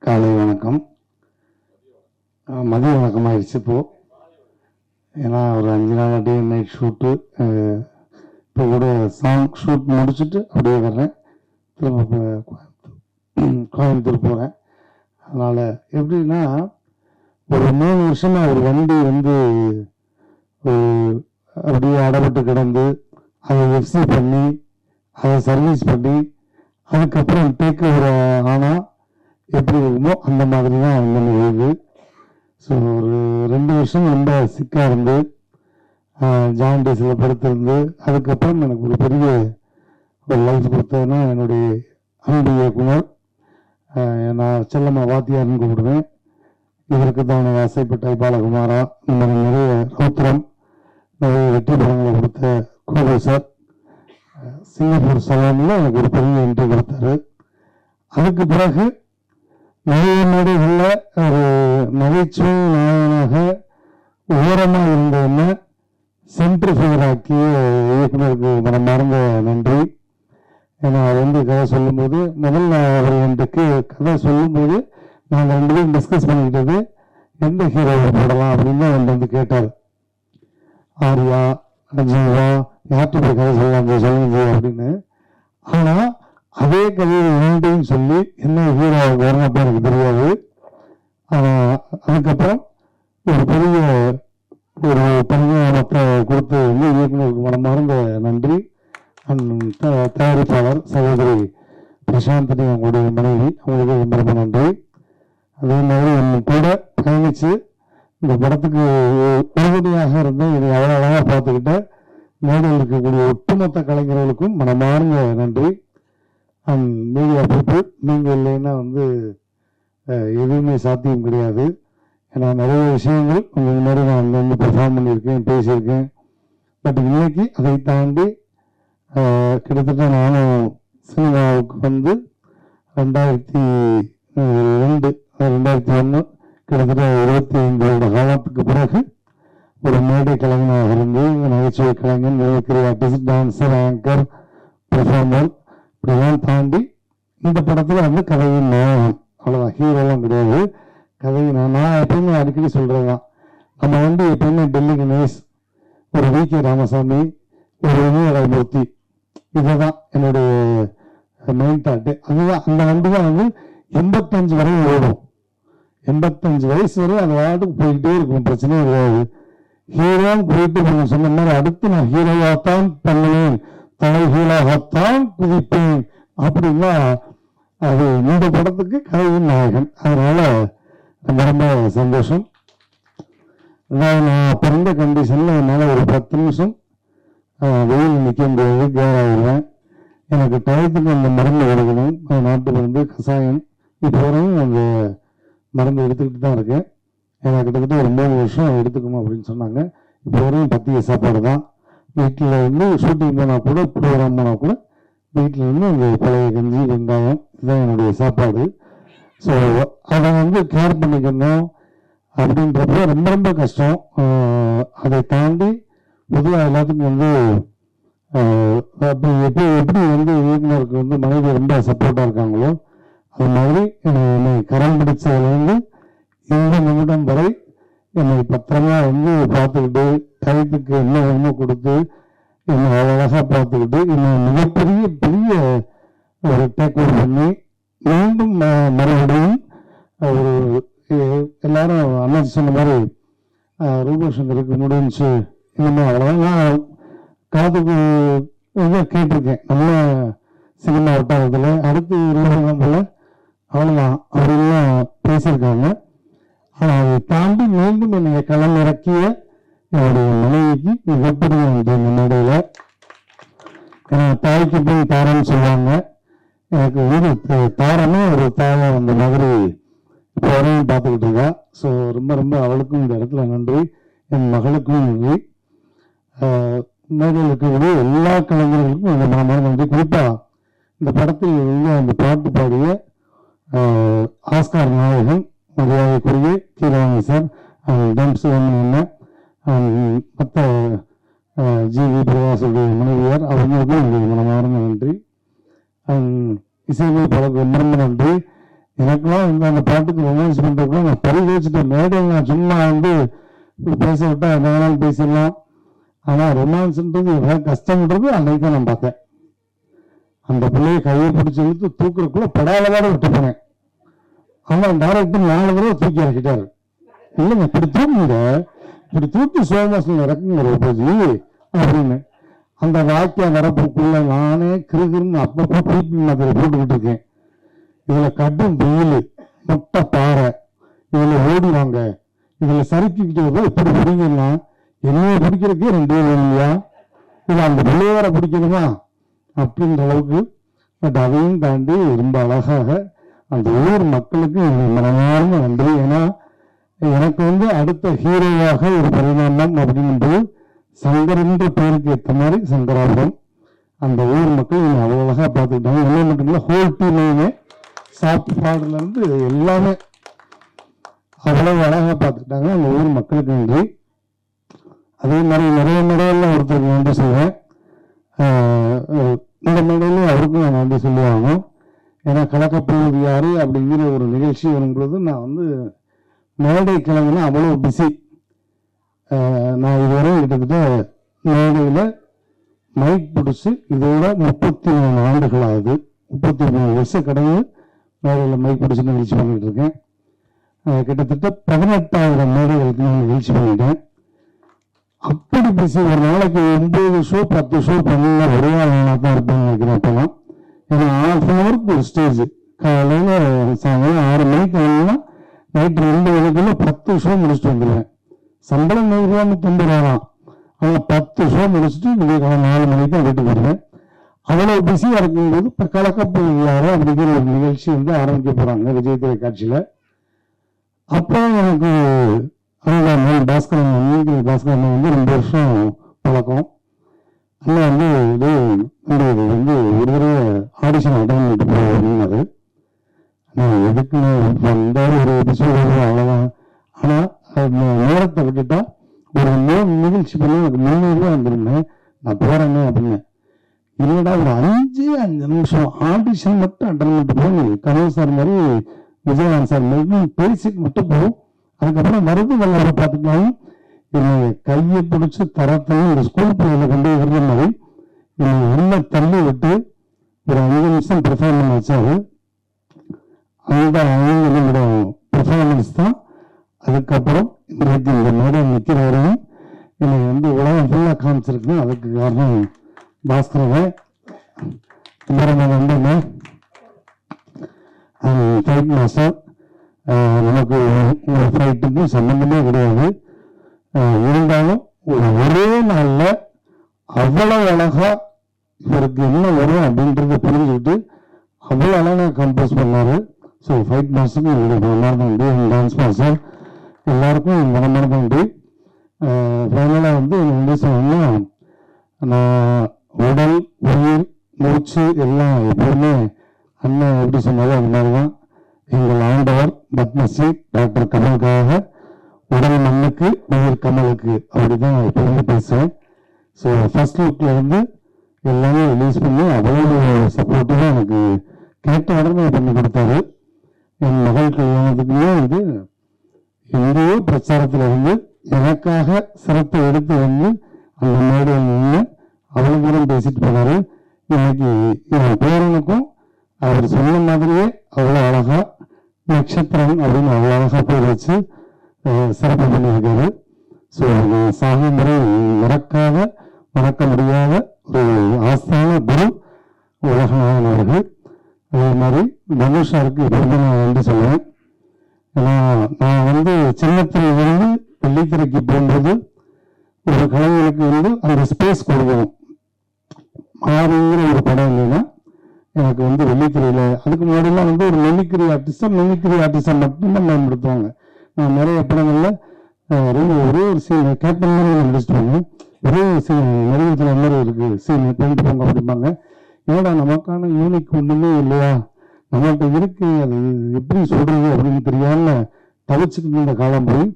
காலை வணக்கம். மதிய வணக்கம் ஆயிடுச்சு இப்போ. ஏன்னா ஒரு 5 நாள் டே நைட் ஷூட்டு. இப்போ கூட சாங் ஷூட் முடிச்சுட்டு அப்படியே வர்றேன். திரும்ப கோயம்புத்தூர் போகிறேன். அதனால் எப்படின்னா ஒரு 3 வருஷமாக ஒரு வண்டி அப்படியே அடப்பட்டு கிடந்து அதை எஃப்சி பண்ணி அதை சர்வீஸ் பண்ணி அதுக்கப்புறம் டேக் ஓவர் ஆனால் எப்படி இருக்குமோ அந்த மாதிரி தான் நிகழ்வு. ஸோ ஒரு 2 வருஷம் ரொம்ப சிக்காக இருந்து ஜாண்டிஸில் படுத்திருந்து அதுக்கப்புறம் எனக்கு ஒரு பெரிய ஒரு லைஃப் கொடுத்ததுன்னா என்னுடைய அன்பு இயக்குனர், நான் செல்லம்மா வாத்தியார்னு கூப்பிடுவேன். இதற்கு தான் ஆசைப்பட்ட பாலகுமாரா, இந்த மாதிரி நிறைய ரௌத்திரம், நிறைய வெற்றி படங்களை கொடுத்த கோவை சார், சிங்கப்பூர் சலாமில் எனக்கு ஒரு பெரிய என்ட்ரி கொடுத்தாரு. அதுக்கு பிறகு நிறைய மேடைகளில் ஒரு நகைச்சுவை நாயகனாக ஓரமாக இருந்ததுன்னா சென்ட்ரிஃபிகராக்கிய இயக்குனருக்கு மனமார்ந்த நன்றி. ஏன்னா கதை சொல்லும்போது முதல்ல அவர் எனக்கு கதை சொல்லும்போது நாங்கள் 2 பேரும் டிஸ்கஸ் பண்ணிக்கிட்டது எந்த ஹீரோவை போடலாம் அப்படின்னு அவர் கேட்டார். ஆர்யா, ஜீவா, யார்கிட்ட போய் கதை சொல்லுங்க அப்படின்னு. ஆனால் அதே கதையை ரெண்டையும் சொல்லி என்ன ஹீரோ வரணும்னு எனக்கு தெரியாது. அதுக்கப்புறம் ஒரு பெரிய ஒரு பரிமாணத்தை கொடுத்து இயக்குநருக்கு மனமார்ந்த நன்றி. தயாரிப்பாளர் சகோதரி பிரசாந்தினி, அவங்களுடைய மனைவி, அவங்களுக்கு ரொம்ப ரொம்ப நன்றி. அதே மாதிரி என் கூட பயணித்து இந்த படத்துக்கு உறுதுணையாக இருந்த இதை அவ்வளோ அழகாக பார்த்துக்கிட்ட மேடையில் இருக்கக்கூடிய ஒட்டுமொத்த கலைஞர்களுக்கும் மனமார்ந்த நன்றி. மீடியா பீப்புள், நீங்கள் இல்லைன்னா எதுவுமே சாத்தியம் கிடையாது. ஏன்னா நிறைய விஷயங்கள் உங்கள் முன்னாடி நான் பெர்ஃபார்ம் பண்ணியிருக்கேன், பேசியிருக்கேன். பட் இன்னைக்கு அதை தாண்டி கிட்டத்தட்ட நானும் சினிமாவுக்கு 2002 2001 கிட்டத்தட்ட 25 வருட காலத்துக்கு பிறகு ஒரு மேடை கலைஞனாக இருந்து நகைச்சுவை கலைஞன், mimicry artist, dancer, anchor, performer, இப்படிலாம் தாண்டி இந்த படத்தில் கதையின் நாயகன். அவ்வளோதான், ஹீரோலாம் கிடையாது. கதையின் நான் எப்பயுமே அடிக்கடி சொல்கிறது தான், நம்ம எப்பயுமே டெல்லி கணேஷ், ஒரு வி.கே. ராமசாமி, ஒரு விஜயராமூர்த்தி, இதுதான் என்னுடைய மெயின் தாட்டு. அதுதான் அந்த வண்டி தான் 85 வரை ஓடும். 85 வயசு வரை அந்த வாட்டுக்கு போய்கிட்டே இருக்கும், பிரச்சனையே கிடையாது. ஹீரோன்னு போயிட்டு சொன்ன மாதிரி அடுத்து நான் ஹீரோவாகத்தான் பண்ணுவேன், தலைகீழாகத்தான் குதிப்பேன் அப்படின்னா அது இந்த படத்துக்கு கதையின் நாயகன். அதனால ரொம்ப ரொம்ப சந்தோஷம். நான் பிறந்த கண்டிஷன்ல என்னால் ஒரு 10 நிமிஷம் வெயில் நிற்க முடியாது, கேராகிடுவேன். எனக்கு டயத்துக்கு அந்த மருந்து எடுக்கணும், நாட்டு மருந்து, கஷாயம். இப்போ வரையும் அந்த மருந்து எடுத்துக்கிட்டு தான் இருக்கேன். எனக்கு கிட்டத்தட்ட ஒரு 3 வருஷம் எடுத்துக்கணும் அப்படின்னு சொன்னாங்க. இப்போ வரையும் பத்திய சாப்பாடு தான். வீட்டில் ஷூட்டிங் போனால் கூட, ப்ரோக்ராம் போனால் கூட வீட்டில் அந்த பழைய கஞ்சி, வெங்காயம், இதுதான் என்னுடைய சாப்பாடு. ஸோ அதை கேர் பண்ணிக்கணும் அப்படின்றப்ப ரொம்ப ரொம்ப கஷ்டம். அதை தாண்டி பொதுவாக எல்லாத்துக்கும் எப்படி இயக்குனருக்கு மனைவி ரொம்ப சப்போர்ட்டாக இருக்காங்களோ அது மாதிரி என்னை கரம் பிடிச்சதுலேருந்து இந்த நிமிடம் வரை என்னை பத்திரமா பார்த்துக்கிட்டு டயத்துக்கு என்ன வேணுமோ கொடுத்து என்னை அழகாக பார்த்துக்கிட்டு என்னை மிகப்பெரிய பெரிய ஒரு டேக் ஓவர் பண்ணி மீண்டும் மறுபடியும் ஒரு எல்லாரும் அண்ணாச்சி சொன்ன மாதிரி ரூபசங்கருக்கு முடிஞ்சு இனிமேல் அவ்வளோதான். நான் காலத்துக்கு கேட்டிருக்கேன் நல்ல சினிமா வட்டாரத்தில் அடுத்து ரூபகம் போல அவ்வளோதான் அப்படின்லாம் பேசியிருக்காங்க. ஆனால் அதை தாண்டி மீண்டும் என்னை களம் இறக்கிய என்னுடைய மனைவிக்கு மிகப்பெரிய நன்றி. முன்னாடியில் ஏன்னா தாய்க்கு போய் தாரன்னு சொல்லுவாங்க, எனக்கு தாரமே ஒரு தாயை அந்த மாதிரி இப்போ வரையும் பார்த்துக்கிட்டு இருக்கா. ஸோ ரொம்ப ரொம்ப அவளுக்கும் இந்த இடத்துல நன்றி, என் மகளுக்கும் நன்றி, மேடையில் இருக்கக்கூடிய எல்லா கலைஞர்களுக்கும் இந்த மனமான நன்றி. குறிப்பாக இந்த படத்தில் அந்த பாட்டு பாடிய ஆஸ்கார் நாயகன் மரியாதைக்குரிய கீரவாணி சார், டம்ஸ் என்ன மற்ற ஜி.வி. பிரகாசுடைய மனைவியார், அவங்களுக்கும் என்னுடைய மனமார்ந்த நன்றி. இசையமைப்பாளருக்கு ரொம்ப ரொம்ப நன்றி. எனக்கெல்லாம் வந்து அந்த பாட்டுக்கு ரொமான்ஸ் பண்றதுக்குலாம் நான் பரிகரிச்சுட்டேன். மேடையில் நான் சும்மா வந்து பேச விட்டா என்ன வேணாலும் பேசிடலாம். ஆனா ரொமான்ஸ்ன்றது எவ்வளவு கஷ்டம்ன்றது அன்னைக்கு தான் நான் பார்த்தேன். அந்த பிள்ளையை கையை பிடிச்சி இழுத்து தூக்குறதுக்குள்ள படாதவாட விட்டு போனேன். ஆனா டைரக்டர் 4 தடவை தூக்கி இறக்கிட்டாரு. இல்லைங்க இப்படி தூக்குங்க, இப்படி தூக்கி சோமாசன் இறக்குங்க ரோபோஜி அப்படின்னு. அந்த வாக்கியம் வரப்புக்குள்ள நானே கிருகிருன்னு அப்பப்போ ட்ரீட்மெண்ட் மாதிரி போட்டுக்கிட்டு இருக்கேன். இதுல கட்டும் வெயில், மொட்டை பாறை, இதுல ஓடிவாங்க, இதுல சறுக்கிக்கிட்டு இப்படி பிடிங்கன்னா என்னைய பிடிக்கிறதுக்கே 2 பேர் இல்லையா, இல்ல அந்த பிள்ளையோட பிடிக்கணுமா அப்படின்ற அளவுக்கு. பட் அதையும் தாண்டி ரொம்ப அழகாக அந்த ஊர் மக்களுக்கு மனமார்ந்த நன்றி. ஏன்னா எனக்கு வந்து அடுத்த ஹீரோவாக ஒரு பரிணாமம் அப்படின்றது சங்கர் என்ற பெயருக்கு ஏற்ற மாதிரி சங்கராபுரம் அந்த ஊர் மக்கள் அவ்வளவு அழகா பார்த்துக்கிட்டாங்க. என்ன மட்டும் இல்லை, ஹோல் டீமே சாப்பாடுல இருந்து எல்லாமே அவ்வளவு அழகா பார்த்துக்கிட்டாங்க அந்த ஊர் மக்களுக்கு நன்றி. அதே மாதிரி நிறைய மேடையில் ஒருத்தருக்கு நன்றி சொல்லுவேன். இந்த மேடையிலும் அவருக்கும் நான் நன்றி சொல்லுவாங்க. ஏன்னா கலக்கப்போவது யாரு அப்படிங்கிற ஒரு நிகழ்ச்சி வரும்பொழுது நான் வந்து மேடை கிளம்புனா அவ்வளோ பிஸி. நான் இதுவரை கிட்டத்தட்ட மேடையில் மைக் பிடிச்சி இதோட 33 ஆண்டுகள் ஆகுது. 33 வருஷம் கடந்து மேடையில் மைக் பிடிச்சி நிகழ்ச்சி பண்ணிட்டு இருக்கேன். கிட்டத்தட்ட 18,000 மேடைகளுக்கு நான் நிகழ்ச்சி பண்ணிட்டேன். அப்படி பிஸி. ஒரு நாளைக்கு 9 ஷோ 10 ஷோ பண்ண ஒரே ஆளாக தான் இருப்பேன்னு நினைக்கிறேன். அப்பெல்லாம் ஏன்னா 1/2 ஹவருக்கு ஒரு ஸ்டேஜ். காலையில் சாயங்காலம் 6 மணிக்கு வரணும்னா நைட்டு 2 மணிக்குள்ள 10 ஷோ முடிச்சுட்டு வந்துடுவேன். சம்பளம் 100 ரூபா தான். ஆனால் 10 ஷோ முடிச்சுட்டு விடியகாலம் 4 மணிக்கு தான் வீட்டுக்கு வருவேன். அவ்வளோ பிஸியாக இருக்கும்போது இப்போ கலக்கப்போவது யாரோ அப்படிங்கிற ஒரு நிகழ்ச்சி வந்து ஆரம்பிக்க போகிறாங்க விஜய் தொலைக்காட்சியில். அப்போ எனக்கு அதுதான் பாஸ்கரன் பாஸ்கரன் வந்து 2 வருஷம் பழக்கம். ஆனால் வந்து இது வந்து ஒரு தடவை ஆடிஷன் அட்டன் பண்ணிட்டு போனாரு. நான் எதுக்கு வந்தாலும் ஒரு எபிசோடு அவ்வளோதான். ஆனால் நேரத்தை விட்டுட்டா ஒரு 3 நிகழ்ச்சி பண்ணி எனக்கு 300 ரூபா வந்துருந்தேன். நான் போறேன்னு அப்படின்னு. இல்லைடா ஒரு 5 நிமிஷம் ஆடிஷன் மட்டும் அட்டன் பண்ணிட்டு போகணும். கமல் சார் மாதிரி விஜயகாந்த் சார் மாதிரி பேசிட்டு மட்டும் போகும். அதுக்கப்புறம் மருந்து வெள்ளாட பார்த்துக்கலாம். என்னை கையை பிடிச்சி தரத்தையும் ஒரு ஸ்கூல் பிள்ளைகளை கொண்டு விடுற மாதிரி என்னை உள்ள தள்ளி விட்டு ஒரு 5 நிமிஷம் பெர்ஃபார்மன்ஸ் வச்சாரு. அந்த 5 நிமிடம் பெர்ஃபார்மன்ஸ் தான் அதுக்கப்புறம் இன்றைக்கு இந்த மேடை நிற்கிறவரையும் என்னை வந்து உலகம் ஃபுல்லாக காமிச்சிருக்கேன். அதுக்கு காரணம் பாஸ்கரன். வந்து ஃபைட் மாஸ்டர். நமக்கு ஒரு ஃபைட்டுக்கும் சம்பந்தமே கிடையாது. இருந்தாலும் ஒரே நாளில் அவ்வளவு அழகா இவருக்கு என்ன வரும் அப்படின்றத புரிஞ்சுக்கிட்டு அவ்வளோ அழகாக கம்போஸ் பண்ணாரு. ஸோ ஃபைட் மாஸ்டருக்கு என்னுடைய மனமார்ந்த நன்றி. டான்ஸ் மாஸ்டர் எல்லாருக்கும் மனமார்ந்த நன்றி. ஃபைனலாக வந்து என்ன சொன்னோம்னா, நான் உடல் உயிர் மூச்சு எல்லாம் எப்பவுமே அண்ணன் எப்படி சொன்னாலும் அது மாதிரி தான். எங்கள் ஆண்டவர் பத்மஸ்ரீ டாக்டர் கமலுக்காக உடல் மண்ணுக்கு உயிர் கமலுக்கு அப்படிதான் நான் எப்பவுமே பேசுவேன். ஸோ ஃபர்ஸ்ட் லுக்ல இருந்து எல்லாமே ரிலீஸ் பண்ணி அவ்வளோ சப்போர்ட்டிவாக எனக்கு கேட்ட உடனே பண்ணி கொடுத்தாரு. என் மகள் கல்யாணத்துக்குமே வந்து எங்கேயோ பிரச்சாரத்தில் இருந்து எனக்காக சிரத்தை எடுத்து வந்து அந்த மேடையில் நின்று அவ்வளோ தூரம் பேசிட்டு போனாரு. இன்னைக்கு என் பேரனுக்கும் அவர் சொன்ன மாதிரியே அவ்வளோ அழகா நட்சத்திரம் அப்படின்னு அவ்வளோ அழகா பேர் வச்சு சிறப்பு பண்ணியிருக்காரு. ஸோ சாகும் முறை மறக்க முடியாத ஒரு ஆஸ்தான குரு உலகநாதன் அவர்கள். அதே மாதிரி தனுஷாருக்கு எப்பவுமே நான் வந்து சொல்லுவேன். ஏன்னா நான் வந்து சின்னத்திரையிலிருந்து வெள்ளித்திரைக்கு போகும்போது ஒரு கலைஞருக்கு வந்து அந்த ஸ்பேஸ் கொடுக்கணும். மாறுங்கிற ஒரு படம் இல்லைன்னா எனக்கு வந்து வெள்ளித்திரையில அதுக்கு முன்னாடிலாம் வந்து ஒரு மெமிக்ரி ஆர்டிஸ்டம் மட்டும்தான் பயன்படுத்துவாங்க. நான் நிறைய படங்கள்ல ஒரே ஒரு சீன் கேப்டன் மாதிரி நடிச்சுட்டு வாங்க, ஒரே ஒரு சீன் நிறைவேற்ற மாதிரி இருக்கு சீன் பண்ணிட்டு போங்க அப்படிம்பாங்க. ஏன்னா நமக்கான யூனிக் ஒண்ணுமே இல்லையா, நம்மகிட்ட இருக்கு, அது எப்படி சொல்றது அப்படின்னு தெரியாம தவிச்சுக்கிட்டு இருந்த காலம் போய்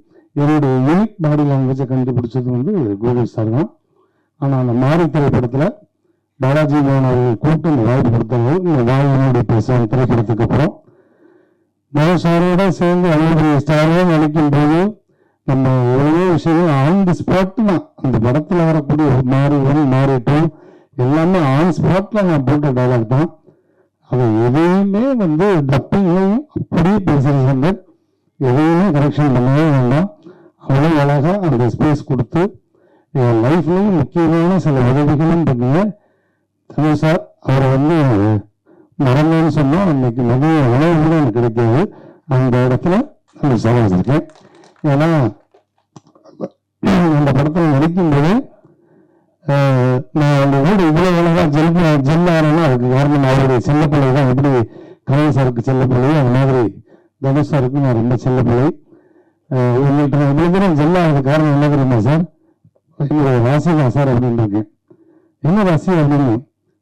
என்னுடைய யூனிக் பாடி லாங்குவேஜை கண்டுபிடிச்சது வந்து கோகுல் சார் தான். ஆனா அந்த மாரி திரைப்படத்துல பாலாஜி மோகன் அவர்கள் கூப்பிட்டு இந்த வாய்ப்பு கொடுத்தாங்க. இந்த வாழ்வினுடைய பேசுவாங்க திரைப்படத்துக்கு அப்புறம் சாரோட சேர்ந்து அவ்வளோ ஸ்டாரோட நடிக்கும் போது நம்ம எவ்வளோ விஷயங்கள் ஆன் தி ஸ்பாட் தான். அந்த படத்தில் வரக்கூடிய மாறி 1 மாறி 2 எல்லாமே ஆன் ஸ்பாட்ல நான் போட்ட டைலாக் தான். அதை எதையுமே வந்து டப்பிங்லையும் அப்படியே பேசுறது, எதையுமே கரெக்ஷன் பண்ணவே வேண்டாம். அவ்வளோ அழகாக அந்த ஸ்பேஸ் கொடுத்து என் லைஃப்லையும் முக்கியமான சில உதவிகளும் பண்ணீங்க. தனுஷ் சார் அவரை வந்து மறந்தேன்னு சொன்னால் அன்னைக்கு நிறைய உணவு கூட எனக்கு கிடைக்காது. அந்த இடத்துல நான் சமாளிச்சிருக்கேன். ஏன்னா அந்த படத்தில் நடிக்கும்போது நான் அந்த வீடு இவ்வளோ அழகாக ஜெல்லாரன்னா அதுக்கு காரணம் அவருடைய செல்லப்பிள்ளை தான். எப்படி கலை சாருக்கு செல்லப்பிள்ளை அது மாதிரி தனுஷ் சாருக்கு நான் ரொம்ப செல்லப்பிள்ளை. உங்கள்கிட்ட நான் இவ்வளோ தூரம் ஜெல்லாகிறது காரணம் என்ன தெரியுமா சார்? என்னுடைய ராசி தான் சார் அப்படின்னு இருக்கேன். என்ன ராசி அப்படின்னு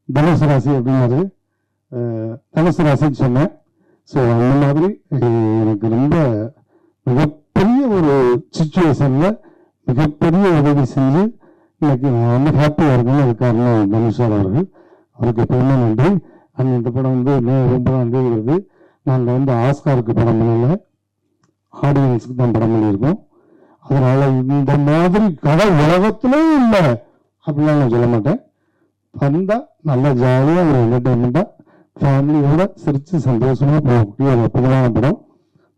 தனுஷ் ராசி அப்படின்னாரு. தனுசு ராசின்னு சொன்னேன். ஸோ அந்த மாதிரி எனக்கு ரொம்ப மிகப்பெரிய ஒரு சுச்சுவேஷனில் மிகப்பெரிய உதவி செஞ்சு இன்னைக்கு நான் வந்து ஹாப்பியாக இருக்கேன்னு அது காரணம் தனுஷ் சார் அவர்கள். அவருக்கு எப்பவுமே நன்றி. அண்ட் இந்த படம் வந்து மே 9 வருது. நாங்கள் வந்து ஆஸ்காருக்கு படம் பண்ணல, ஆடியன்ஸுக்கு தான் படம் பண்ணியிருக்கோம். அதனால இந்த மாதிரி கதை உலகத்திலே இல்லை அப்படிலாம் நான் சொல்ல மாட்டேன். வந்தால் நல்லா ஜாலியாக ஒரு என்டர்டைன்மெண்ட்டாக ஃபேமிலியோட சிரித்து சந்தோஷமாக போகக்கூடிய ஒரு அற்புதமான படம்.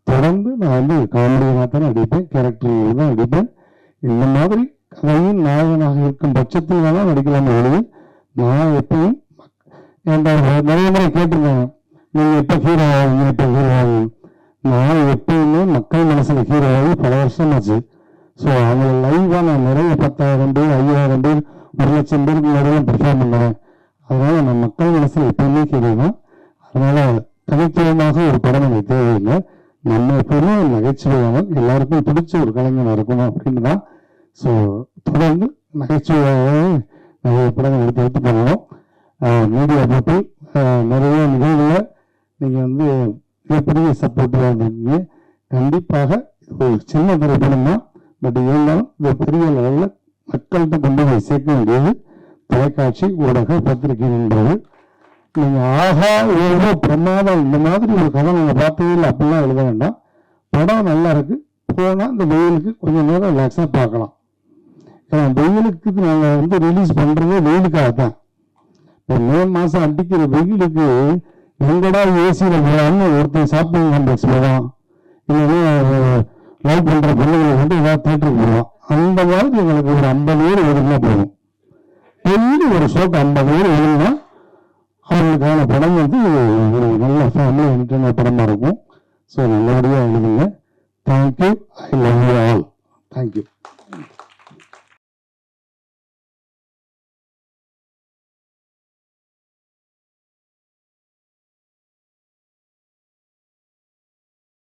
தொடர்ந்து நான் வந்து காமெடியாக தான் நடிப்பேன், கேரக்டர் தான் நடிப்பேன். இந்த மாதிரி கதையின் நாயகனாக இருக்கும் பட்சத்தில் தான் நடிக்கலாமே எழுது. நான் எப்பவும் நிறைய முறை கேட்டிருக்காங்க, நீங்கள் எப்போ ஹீரோ ஆகுங்க, எப்போ ஹீரோ ஆகுங்க. நான் எப்பயுமே மக்கள் மனசில் ஹீரோ ஆகி பல வருஷம் ஆச்சு. ஸோ அவங்கள லைவாக நான் நிறைய 10,000 பேர் 5,000 பேர் 1,00,000 பேருக்கு நிறைய பெர்ஃபார்ம் பண்ணுவேன். அதனால நான் மக்கள் மனசில் எப்பவுமே கேட்கணும். அதனால தனித்துவமாக ஒரு படம் எனக்கு தேவையில்லை. நம்ம எப்பவுமே நகைச்சுவையாக எல்லாருக்கும் பிடிச்ச ஒரு கலைஞர் இருக்கணும் அப்படின்னு தான். ஸோ தொடர்ந்து நகைச்சுவையாக நிறைய படங்கள் எடுத்து பண்ணணும். மீடியா போட்டு நிறைய நிகழ்வுகளை நீங்கள் வந்து மிகப்பெரிய சப்போர்ட்டிவாக இருந்தீங்க. கண்டிப்பாக ஒரு சின்ன திரைப்படம் தான், பட் இருந்தாலும் இது பெரிய லெவலில் மக்கள்கிட்ட கொண்டு போய் சேர்க்க வேண்டியது தொலைக்காட்சி ஊடக பத்திரிகை என்பது. நீங்கள் ஆகா எவ்வளோ பிரமாதம், இந்த மாதிரி ஒரு கதை நாங்கள் பார்த்ததே இல்லை அப்படிலாம் எழுத வேண்டாம். படம் நல்லா இருக்கு, போனால் இந்த வெயிலுக்கு கொஞ்சம் நேரம் ரிலாக்ஸாக பார்க்கலாம். ஏன்னா வெயிலுக்கு நாங்கள் வந்து ரிலீஸ் பண்ணுறதே வெயிலுக்காக தான். இப்போ மே மாதம் அடிக்கிற வெயிலுக்கு எங்கடா ஏசியில் போகலான்னு ஒருத்தர் ஷாப்பிங் காம்ப்ளெக்ஸில் தான், இல்லைன்னா லவ் பண்ணுற பிள்ளைகளை வந்து ஏதாவது தேட்டருக்கு போகலாம். அந்த மாதிரி எங்களுக்கு ஒரு 50 பேர் ஒதுக்கினா போகும். டெய்லி ஒரு ஷோக்கு 50 பேர் எழுதுனா அவங்களுக்கான படம் வந்து ஒரு நல்ல ஃபேமிலி என்டர்டைனர் படமாக இருக்கும். ஸோ நல்லபடியாக எழுதுங்க. Thank you. I love you all. Thank you.